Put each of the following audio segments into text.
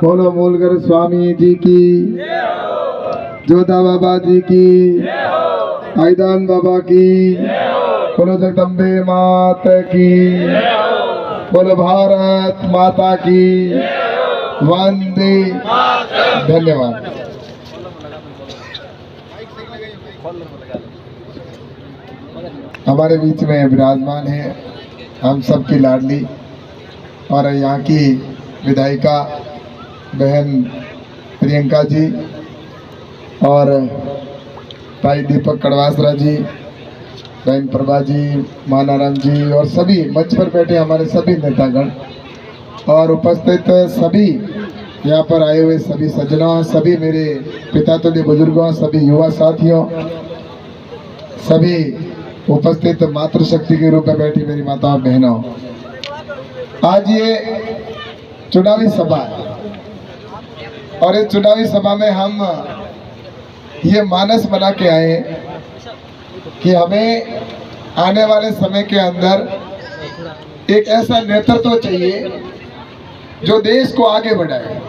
बोलो मूलगर स्वामी जी की, जोधा बाबा जी की, आईदान बाबा की, बोलो जगदम्बे माता की, बोलो भारत माता की, वंदे। धन्यवाद। हमारे बीच में विराजमान है हम सबकी लाडली और यहाँ की विधायिका बहन प्रियंका जी और भाई दीपक कड़वासरा जी, बहन प्रभा जी, मानाराम जी और सभी मंच पर बैठे हमारे सभी नेतागण और उपस्थित सभी यहाँ पर आए हुए सभी सज्जनों, सभी मेरे पिता तुल्य बुजुर्गों, सभी युवा साथियों, सभी उपस्थित मातृशक्ति के रूप में बैठी मेरी माताओं बहनों, आज ये चुनावी सभा है और इस चुनावी सभा में हम ये मानस बना के आए कि हमें आने वाले समय के अंदर एक ऐसा नेतृत्व चाहिए जो देश को आगे बढ़ाए,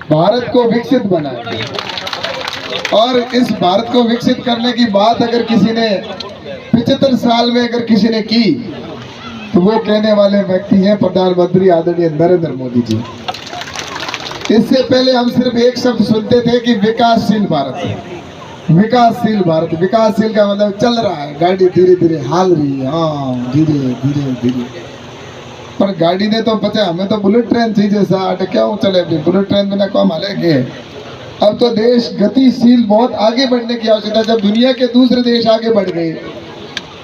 भारत को विकसित बनाए। और इस भारत को विकसित करने की बात अगर किसी ने 75 साल में अगर किसी ने की तो वो कहने वाले व्यक्ति हैं प्रधानमंत्री आदरणीय नरेंद्र मोदी जी। इससे पहले हम सिर्फ एक शब्द सुनते थे कि विकासशील भारत, विकासशील भारत। विकासशील का मतलब चल रहा है, गाड़ी धीरे धीरे हाल रही है, हाँ धीरे धीरे धीरे, पर गाड़ी ने तो बचा, हमें तो बुलेट ट्रेन चाहिए साठ, क्यों चले बुलेट ट्रेन बिना कम हालेंगे। अब तो देश गतिशील बहुत आगे बढ़ने की आवश्यकता। जब दुनिया के दूसरे देश आगे बढ़ गए,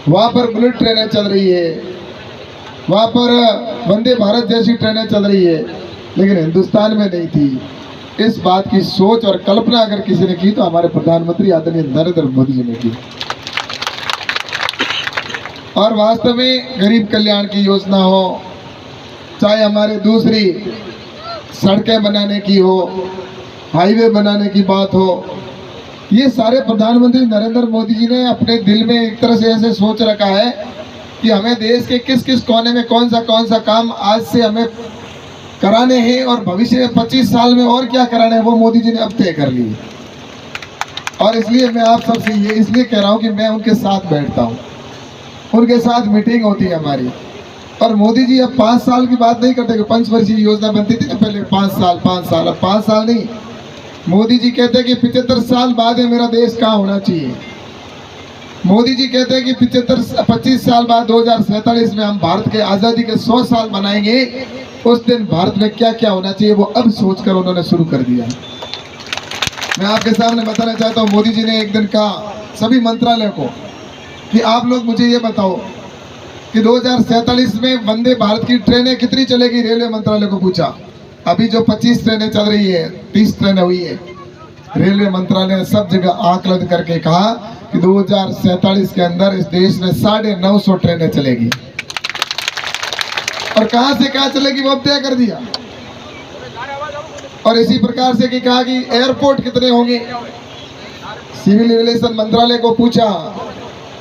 वहाँ पर बुलेट ट्रेनें चल रही है, वहाँ पर वंदे भारत जैसी ट्रेनें चल रही है, लेकिन हिंदुस्तान में नहीं थी। इस बात की सोच और कल्पना अगर किसी ने की तो हमारे प्रधानमंत्री आदरणीय नरेंद्र मोदी जी ने की। और वास्तव में गरीब कल्याण की योजना हो, चाहे हमारे दूसरी सड़कें बनाने की हो, हाईवे बनाने की बात हो, ये सारे प्रधानमंत्री नरेंद्र मोदी जी ने अपने दिल में एक तरह से ऐसे सोच रखा है कि हमें देश के किस किस कोने में कौन सा काम आज से हमें कराने हैं और भविष्य में 25 साल में और क्या कराने हैं, वो मोदी जी ने अब तय कर ली। और इसलिए मैं आप सबसे ये इसलिए कह रहा हूँ कि मैं उनके साथ बैठता हूँ, उनके साथ मीटिंग होती है हमारी। और मोदी जी अब 5 साल की बात नहीं करते कि 5 वर्षीय योजना बनती थी ना पहले, 5 साल, अब 5 साल नहीं। मोदी जी कहते हैं कि 75 साल बाद में मेरा देश कहाँ होना चाहिए। मोदी जी कहते हैं कि 25 साल बाद 2047 में हम भारत के आज़ादी के 100 साल मनाएंगे, उस दिन भारत में क्या क्या होना चाहिए वो अब सोचकर उन्होंने शुरू कर दिया। मैं आपके सामने बताना चाहता हूँ, मोदी जी ने एक दिन कहा सभी मंत्रालय को कि आप लोग मुझे ये बताओ कि 2047 में वंदे भारत की ट्रेनें कितनी चलेगी। रेलवे मंत्रालय को पूछा, अभी जो 25 ट्रेनें चल रही है, 30 ट्रेनें हुई है। रेलवे मंत्रालय ने सब जगह आकलन करके कहा कि 2047 के अंदर इस देश में 950 ट्रेनें चलेगी। और कहां से कहां चलेगी वो तय कर दिया। और इसी प्रकार से कि कहा कि एयरपोर्ट कितने होंगे। सिविल एविएशन मंत्रालय को पूछा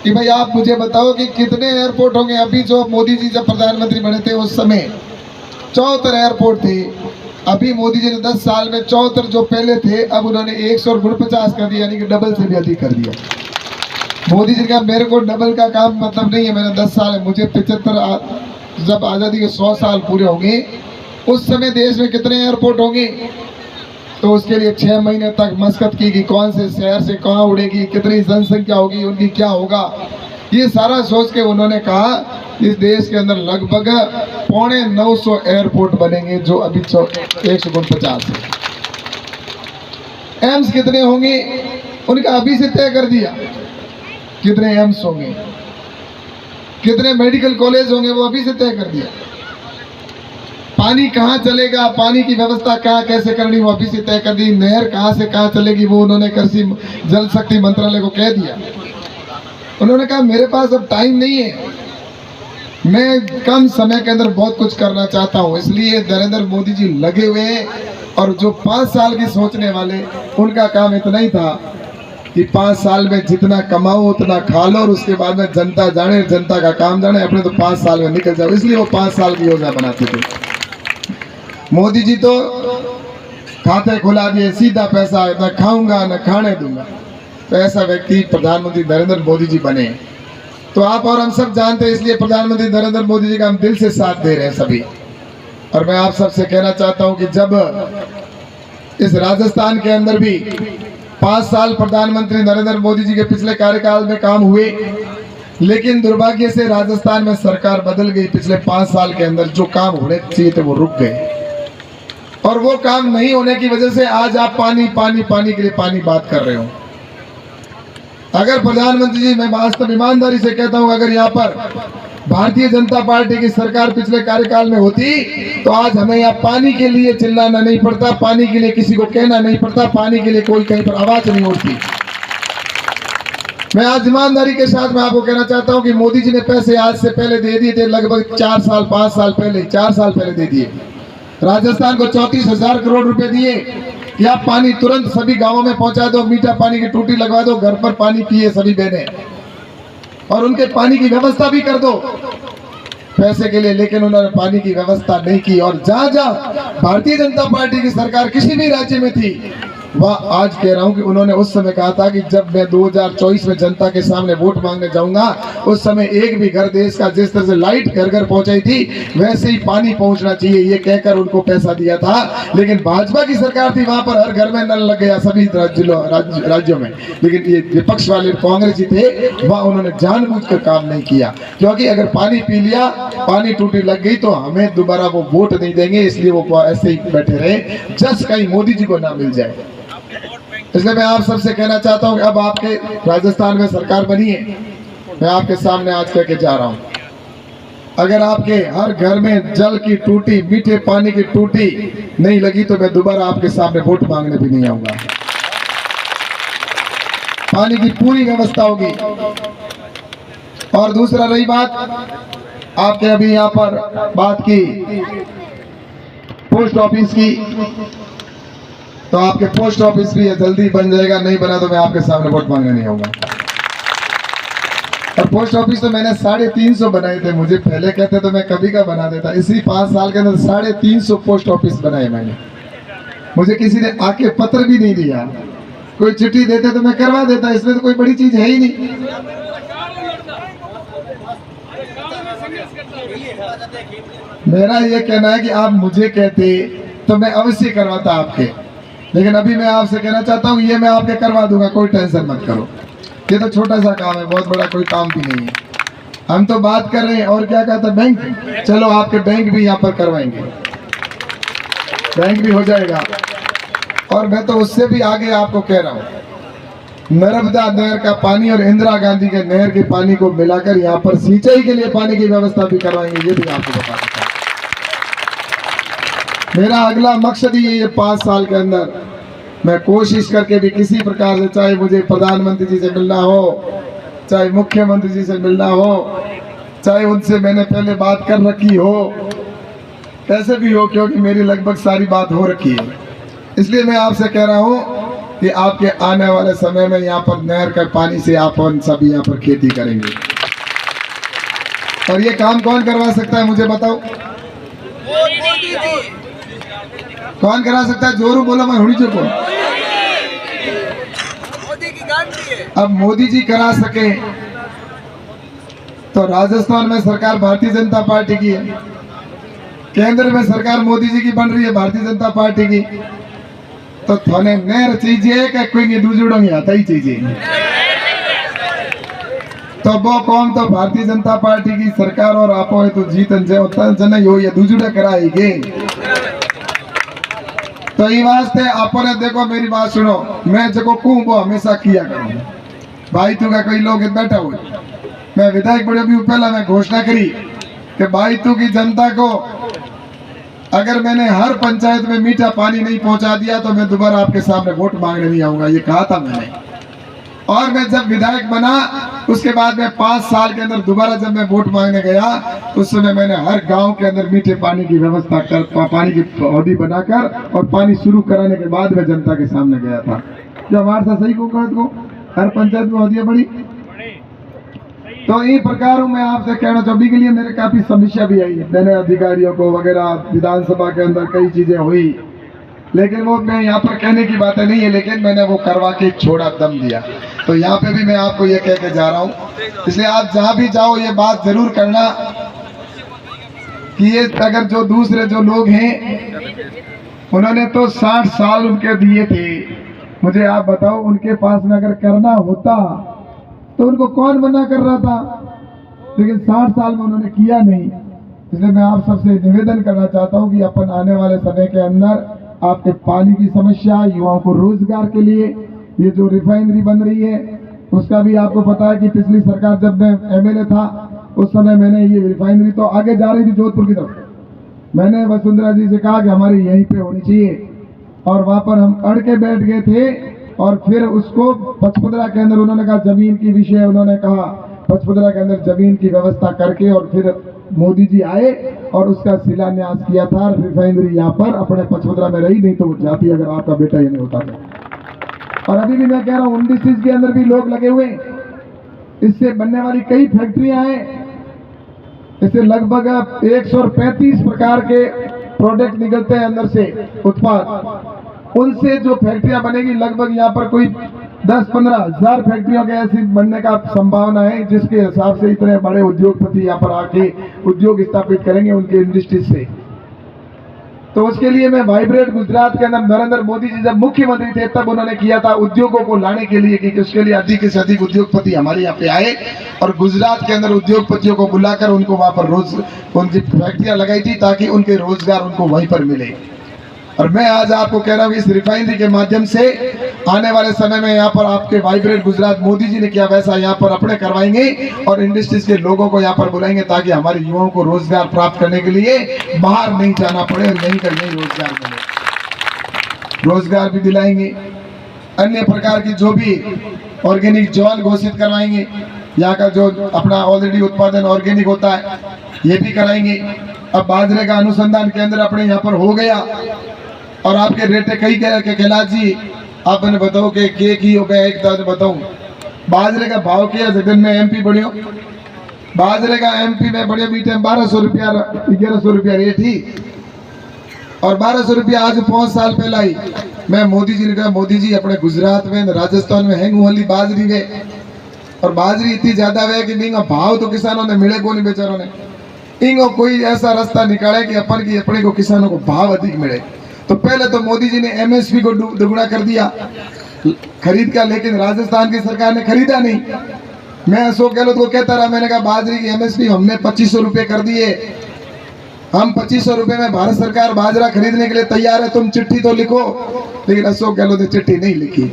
कि भाई आप मुझे बताओ कि कितने एयरपोर्ट होंगे। अभी जो मोदी जी जब प्रधानमंत्री बने थे उस समय 74 एयरपोर्ट थे। अभी मोदी जी ने 10 साल में 74 जो पहले थे अब उन्होंने 149 कर दिया, यानी कि डबल से भी अधिक कर दिया। मोदी जी का मेरे को डबल का काम मतलब नहीं है, मैंने 10 साल है, मुझे 75 जब आज़ादी के 100 साल पूरे होंगे उस समय देश में कितने एयरपोर्ट होंगे। तो उसके लिए 6 महीने तक मशक्कत की कि कौन से शहर से कहाँ उड़ेगी, कितनी जनसंख्या होगी, उनकी क्या होगा। ये सारा सोच के उन्होंने कहा इस देश के अंदर लगभग 950 एयरपोर्ट बनेंगे, जो अभी 149 है। एम्स कितने होंगे उनका अभी से तय कर दिया, कितने एम्स होंगे, कितने मेडिकल कॉलेज होंगे वो अभी से तय कर दिया। पानी कहाँ चलेगा, पानी की व्यवस्था कहाँ कैसे करनी वो अभी से तय कर दी। नहर कहाँ से कहाँ चलेगी वो उन्होंने कृषि जल शक्ति मंत्रालय को कह दिया। उन्होंने कहा मेरे पास अब टाइम नहीं है, मैं कम समय के अंदर बहुत कुछ करना चाहता हूँ। इसलिए नरेंद्र मोदी जी लगे हुए हैं। और जो 5 साल की सोचने वाले उनका काम इतना ही था कि 5 साल में जितना कमाओ उतना खा लो और उसके बाद में जनता जाने, जनता का काम जाने, अपने तो 5 साल में निकल जाओ। इसलिए वो 5 साल की योजना बनाते थे। मोदी जी तो खाते खुला दिए, सीधा पैसा, न खाऊंगा न खाने दूंगा। तो ऐसा व्यक्ति प्रधानमंत्री नरेंद्र मोदी जी बने। तो आप और हम सब जानते हैं, इसलिए प्रधानमंत्री नरेंद्र मोदी जी का हम दिल से साथ दे रहे हैं सभी। और मैं आप सबसे कहना चाहता हूं कि जब इस राजस्थान के अंदर भी 5 साल प्रधानमंत्री नरेंद्र मोदी जी के पिछले कार्यकाल में काम हुए, लेकिन दुर्भाग्य से राजस्थान में सरकार बदल गई। पिछले 5 साल के अंदर जो काम होने चाहिए थे वो रुक गए, और वो काम नहीं होने की वजह से आज आप पानी पानी पानी के लिए पानी बात कर रहे हो। अगर प्रधानमंत्री जी, मैं वास्तव ईमानदारी से कहता हूं, अगर यहाँ पर भारतीय जनता पार्टी की सरकार पिछले कार्यकाल में होती तो आज हमें यहाँ पानी के लिए चिल्लाना नहीं पड़ता, पानी के लिए किसी को कहना नहीं पड़ता, पानी के लिए कोई कहीं पर आवाज नहीं उठती। मैं आज ईमानदारी के साथ मैं आपको कहना चाहता हूं कि मोदी जी ने पैसे आज से पहले दे दिए थे, लगभग 4 साल 5 साल पहले, 4 साल पहले दे दिए। राजस्थान को 34,000 करोड़ रुपए दिए कि आप पानी तुरंत सभी गांवों में पहुंचा दो, मीठा पानी की टूटी लगवा दो, घर पर पानी पिए सभी बहनें, और उनके पानी की व्यवस्था भी कर दो पैसे के लिए। लेकिन उन्होंने पानी की व्यवस्था नहीं की। और जहां जहां भारतीय जनता पार्टी की सरकार किसी भी राज्य में थी, वह आज कह रहा हूं कि उन्होंने उस समय कहा था कि जब मैं 2024 में जनता के सामने वोट मांगने जाऊंगा, उस समय एक भी घर देश का जिस तरह से लाइट घर घर पहुंचाई थी वैसे ही पानी पहुंचना चाहिए, ये कहकर उनको पैसा दिया था। लेकिन भाजपा की सरकार थी, वहां पर हर घर में नल लग गया सभी राज्यों में। लेकिन ये विपक्ष वाले कांग्रेस जी थे, वह उन्होंने जानबूझकर काम नहीं किया, क्योंकि अगर पानी पी लिया, पानी टूटी लग गई तो हमें दोबारा वो वोट नहीं देंगे, इसलिए वो ऐसे ही बैठे रहे, जस्ट कहीं मोदी जी को ना मिल जाए। इसलिए मैं आप सबसे कहना चाहता हूं कि अब आपके राजस्थान में सरकार बनी है, मैं आपके सामने आज कह के जा रहा हूं, अगर आपके हर घर में जल की टूटी, मीठे पानी की टूटी नहीं लगी तो मैं दोबारा आपके सामने वोट मांगने भी नहीं आऊंगा। पानी की पूरी व्यवस्था होगी। और दूसरा रही बात, आपके अभी यहाँ पर बात की पोस्ट ऑफिस की, तो आपके पोस्ट ऑफिस भी जल्दी बन जाएगा, नहीं बना तो मैं आपके सामने वोट मांगने नहीं आऊंगा। और पोस्ट ऑफिस तो मैंने 350 बनाए थे, मुझे पहले कहते तो मैं कभी का बना देता। इसी 5 साल के अंदर 350 पोस्ट ऑफिस बनाए मैंने। मुझे किसी ने आके पत्र भी नहीं दिया, कोई चिट्ठी देते तो मैं करवा देता, इसमें तो कोई बड़ी चीज है ही नहीं। मेरा ये कहना है कि आप मुझे कहते तो मैं अवश्य करवाता आपके, लेकिन अभी मैं आपसे कहना चाहता हूँ ये मैं आपके करवा दूंगा, कोई टेंशन मत करो। ये तो छोटा सा काम है, बहुत बड़ा कोई काम भी नहीं है। हम तो बात कर रहे हैं। और क्या कहता है बैंक, चलो आपके बैंक भी यहाँ पर करवाएंगे, बैंक भी हो जाएगा। और मैं तो उससे भी आगे आपको कह रहा हूँ, नर्मदा नहर का पानी और इंदिरा गांधी के नहर के पानी को मिलाकर यहाँ पर सिंचाई के लिए पानी की व्यवस्था भी करवाएंगे, ये भी आपको बता देता हूँ। मेरा अगला मकसद ही ये 5 साल के अंदर मैं कोशिश करके भी किसी प्रकार से, चाहे मुझे प्रधानमंत्री जी से मिलना हो, चाहे मुख्यमंत्री जी से मिलना हो, चाहे उनसे मैंने पहले बात कर रखी हो, कैसे भी हो, क्योंकि मेरी लगभग सारी बात हो रखी है। इसलिए मैं आपसे कह रहा हूँ कि आपके आने वाले समय में यहाँ पर नहर का पानी से आप सभी यहाँ पर खेती करेंगे। और ये काम कौन करवा सकता है मुझे बताओ? कौन करा सकता है? जोरू बोलो, मैं हुड़ी चुको। अब मोदी जी करा सके तो राजस्थान में सरकार भारतीय जनता पार्टी की है, केंद्र में सरकार मोदी जी की बन रही है, भारतीय जनता पार्टी की। तो थाने नहर चीजिए क्या कोई दूजुड़ोंगे आता ही चीजिए, तो वो कौन तो भारतीय जनता पार्टी की सरकार और आप तो जीतन जन हो या दूजुड़ा कराएंगे। तो ये वास्ते आपने देखो, मेरी बात सुनो, मैं जो कहूँ वो हमेशा किया करूँ भाई। तू का कई लोग बैठा हुए, मैं विधायक बड़े भी पहला मैं घोषणा करी कि भाई तू की जनता को अगर मैंने हर पंचायत में मीठा पानी नहीं पहुंचा दिया तो मैं दोबारा आपके सामने वोट मांगने नहीं आऊंगा, ये कहा था मैंने। और मैं जब विधायक बना उसके बाद में 5 साल के अंदर दोबारा जब मैं वोट मांगने गया तो उस समय मैंने हर गांव के अंदर मीठे पानी की व्यवस्था कर, पानी की हौदी बनाकर और पानी शुरू कराने के बाद मैं जनता के सामने गया था। जो हमारे साथ सही को हर पंचायत में हौदियां बड़ी। तो इन प्रकार मैं आपसे कहना चाहूँ के लिए मेरे काफी समस्या भी आई, मैंने अधिकारियों को वगैरह विधानसभा के अंदर कई चीजें हुई, लेकिन वो मैं यहाँ पर कहने की बातें नहीं है, लेकिन मैंने वो करवा के छोड़ा, दम दिया। तो यहाँ पे भी मैं आपको ये कह के जा रहा हूँ, इसलिए आप जहाँ भी जाओ ये बात जरूर करना कि ये अगर जो दूसरे जो लोग हैं उन्होंने तो 60 साल उनके दिए थे, मुझे आप बताओ उनके पास में अगर करना होता तो उनको कौन मना कर रहा था, लेकिन 60 साल में उन्होंने किया नहीं। इसलिए मैं आप सबसे निवेदन करना चाहता हूँ कि अपन आने वाले समय के अंदर आपके पानी की समस्या, युवाओं को रोजगार के लिए ये जो रिफाइनरी बन रही है उसका भी आपको पता है कि पिछली सरकार जब मैं एमएलए था उस समय मैंने ये रिफाइनरी तो आगे जा रही थी जोधपुर की तरफ, मैंने वसुंधरा जी से कहा कि हमारी यहीं पे होनी चाहिए, और वहां पर हम अड़ के बैठ गए थे। और फिर उसको पचपदरा के अंदर उन्होंने कहा जमीन की विषय, उन्होंने कहा पचपदरा के अंदर जमीन की व्यवस्था करके, और फिर मोदी जी आए और उसका शिलान्यास किया था। रिफाइनरी यहाँ पर अपने पचपदरा में रही, नहीं तो वो जाती अगर आपका बेटा ये नहीं होता था। और अभी भी मैं कह रहा हूँ 19 चीज के अंदर भी लोग लगे हुए, इससे बनने वाली कई फैक्ट्रियां हैं, इससे लगभग 135 प्रकार के प्रोडक्ट निकलते हैं अंदर से उत्पाद, उनसे जो फैक्ट्रियां बनेगी लगभग यहाँ पर कोई 10-15 हजार फैक्ट्रियों के ऐसी बनने का संभावना है, जिसके हिसाब से इतने बड़े उद्योगपति यहाँ पर आके उद्योग स्थापित करेंगे उनके इंडस्ट्री से। तो उसके लिए मैं वाइब्रेट गुजरात के अंदर नरेंद्र मोदी जी जब मुख्यमंत्री थे तब उन्होंने किया था उद्योगों को लाने के लिए कि उसके लिए अधिक से अधिक उद्योगपति हमारे यहाँ पे आए, और गुजरात के अंदर उद्योगपतियों को बुलाकर उनको वहां पर उनकी फैक्ट्रियां लगाई थी ताकि उनके रोजगार उनको वहीं पर मिले। और मैं आज आपको कह रहा हूँ इस रिफाइनरी के माध्यम से आने वाले समय में यहाँ पर आपके वाइब्रेट गुजरात मोदी जी ने किया वैसा यहाँ पर अपने करवाएंगे और इंडस्ट्रीज के लोगों को यहाँ पर बुलाएंगे ताकि हमारे युवाओं को रोजगार प्राप्त करने के लिए बाहर नहीं जाना पड़े और यहीं का यहीं रोजगार मिले। रोजगार भी दिलाएंगे, अन्य प्रकार की जो भी ऑर्गेनिक जोन घोषित करवाएंगे, यहाँ का जो अपना ऑलरेडी उत्पादन ऑर्गेनिक होता है ये भी कराएंगे। अब बाजरे का अनुसंधान केंद्र अपने यहाँ पर हो गया, और आपके रेटे कई के कैलाश जी आप मैंने बताओ कि की हो गया, एक तरह बताऊं बाजरे का भाव क्या जगन में एमपी बढ़ियो, बाजरे का एमपी में बढ़िया बीटे 1200 रुपया 1100 रुपया रेट ही, और 1200 रुपया आज 5 साल पहले आई। मैं मोदी जी ने कहा मोदी जी अपने गुजरात में राजस्थान में हैंग वाली बाजरी वे, और बाजरी इतनी ज्यादा वे कि नहीं भाव तो किसानों ने मिले को नहीं बेचारों ने, इनको कोई ऐसा रास्ता निकाले कि अपन की अपने को किसानों को भाव अधिक मिले। तो पहले तो मोदी जी ने एमएसपी को दुगुना कर दिया खरीद का, लेकिन राजस्थान की सरकार ने खरीदा नहीं। मैं अशोक गहलोत को कहता रहा, मैंने कहा बाजरी की एमएसपी हमने 2500 रुपये कर दिए, हम 2500 रुपये में भारत सरकार बाजरा खरीदने के लिए तैयार है, तुम चिट्ठी तो लिखो। लेकिन अशोक गहलोत ने चिट्ठी नहीं लिखी,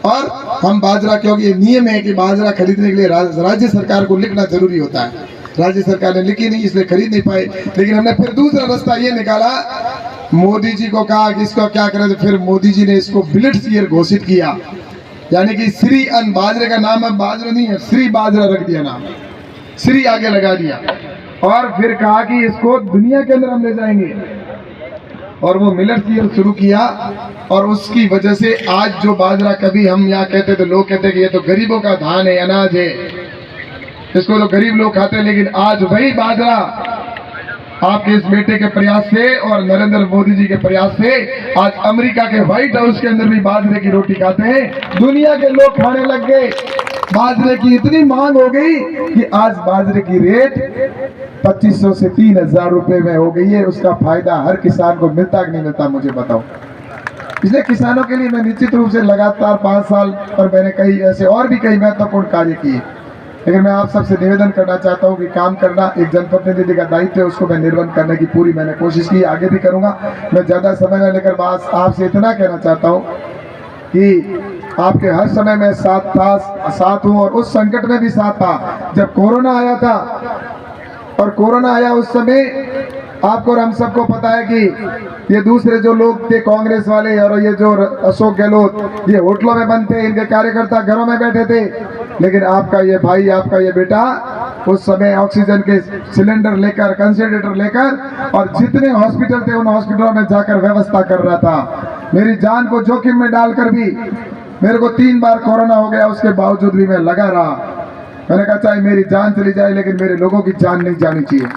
और हम बाजरा, क्योंकि ये नियम है कि बाजरा खरीदने के लिए राज्य सरकार को लिखना जरूरी होता है, राज्य सरकार ने लिखी नहीं इसलिए खरीद नहीं पाए। लेकिन हमने फिर दूसरा रास्ता ये निकाला, मोदी जी को कहा कि इसको क्या करें, तो फिर मोदी जी ने इसको मिलेट्स ईयर घोषित किया, यानी कि श्री अन्न, बाजरे का नाम है बाजरा नहीं है, श्री बाजरा रख दिया नाम, श्री आगे लगा दिया, और फिर कहा कि इसको दुनिया के अंदर हम ले जाएंगे, और वो मिलेट्स ईयर शुरू किया। और उसकी वजह से आज जो बाजरा कभी हम यहाँ कहते थे, लोग कहते कि ये तो गरीबों का धान है, अनाज है, इसको तो गरीब लोग खाते हैं, लेकिन आज वही बाजरा आपके इस बेटे के प्रयास से और नरेंद्र मोदी जी के प्रयास से आज अमेरिका के व्हाइट हाउस के अंदर भी बाजरे की रोटी खाते हैं, दुनिया के लोग खाने लग गए। बाजरे की इतनी मांग हो गई कि आज बाजरे की रेट 2500 से 3000 रुपए में हो गई है। उसका फायदा हर किसान को मिलता कि नहीं मिलता मुझे बताओ। इसलिए किसानों के लिए मैं निश्चित रूप से लगातार 5 साल पर मैंने कई ऐसे और भी कई महत्वपूर्ण कार्य किए, लेकिन मैं आप सबसे निवेदन करना चाहता हूं कि काम करना एक जनप्रतिनिधि का दायित्व है, उसको मैं निर्वहन करने की पूरी मैंने कोशिश की, आगे भी करूंगा। मैं ज़्यादा समय न लेकर बस आपसे इतना कहना चाहता हूं कि आपके हर समय में साथ हूं, और उस संकट में भी साथ था जब कोरोना आया था। और कोरोना आया उस समय आपको और हम सबको पता है कि ये दूसरे जो लोग थे कांग्रेस वाले और ये जो अशोक गहलोत, ये होटलों में बंद थे, इनके कार्यकर्ता घरों में बैठे थे, लेकिन आपका ये भाई, आपका ये बेटा उस समय ऑक्सीजन के सिलेंडर लेकर, कंसंट्रेटर लेकर, और जितने हॉस्पिटल थे उन हॉस्पिटलों में जाकर व्यवस्था कर रहा था। मेरी जान को जोखिम में डालकर भी मेरे को 3 बार कोरोना हो गया, उसके बावजूद भी मैं लगा रहा। मैंने कहा चाहे मेरी जान चली जाए लेकिन मेरे लोगों की जान नहीं जानी चाहिए।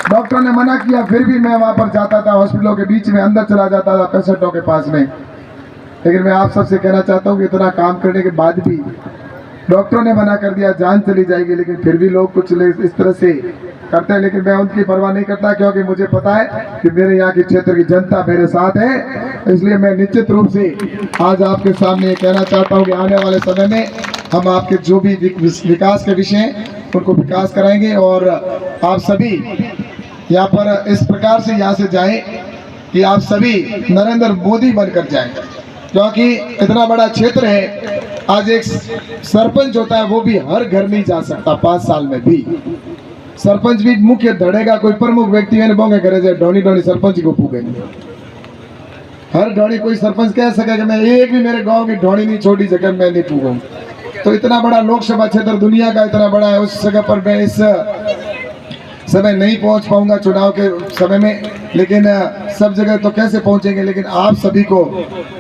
डॉक्टर ने मना किया, फिर भी मैं वहां पर जाता था, हॉस्पिटलों के बीच में अंदर चला जाता था पेशेंटों के पास में। लेकिन मैं आप सबसे कहना चाहता हूँ कि इतना काम करने के बाद भी डॉक्टरों ने मना कर दिया, जान चली जाएगी, लेकिन फिर भी लोग कुछ इस तरह से करते हैं। लेकिन मैं उनकी परवाह नहीं करता, क्योंकि मुझे पता है कि मेरे यहाँ की क्षेत्र की जनता मेरे साथ है। इसलिए मैं निश्चित रूप से आज आपके सामने ये कहना चाहता हूँ कि आने वाले समय में हम आपके जो भी विकास के विषय हैं उनको विकास कराएंगे, और आप सभी यहाँ पर इस प्रकार से यहाँ से जाएं कि आप सभी नरेंद्र मोदी बनकर जाएं, क्योंकि इतना बड़ा क्षेत्र है। आज एक सरपंच होता है, वो भी हर घर नहीं जा सकता, 5 साल में भी सरपंच भी मुख्य धड़ेगा, कोई प्रमुख व्यक्ति है बोंगे करे जाए ढोनी ढोनी सरपंच को पूगेंगे। हर ढोनी कोई सरपंच कह सके कि मैं एक भी मेरे गांव की ढोनी नहीं छोटी जगह मैं नहीं पूगूंगा। तो इतना बड़ा लोकसभा क्षेत्र दुनिया का इतना बड़ा है, उस जगह पर मैं इस समय नहीं पहुंच पाऊंगा चुनाव के समय में, लेकिन सब जगह तो कैसे पहुंचेंगे। लेकिन आप सभी को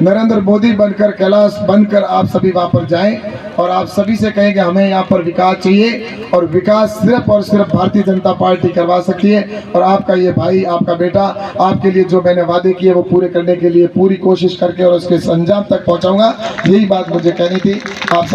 नरेंद्र मोदी बनकर, कैलाश बनकर आप सभी वहां पर जाएं और आप सभी से कहें कि हमें यहाँ पर विकास चाहिए, और विकास सिर्फ और सिर्फ भारतीय जनता पार्टी करवा सकती है। और आपका ये भाई, आपका बेटा, आपके लिए जो मैंने वादे किए वो पूरे करने के लिए पूरी कोशिश करके और उसके अंजाम तक पहुँचाऊंगा। यही बात मुझे कहनी थी। आप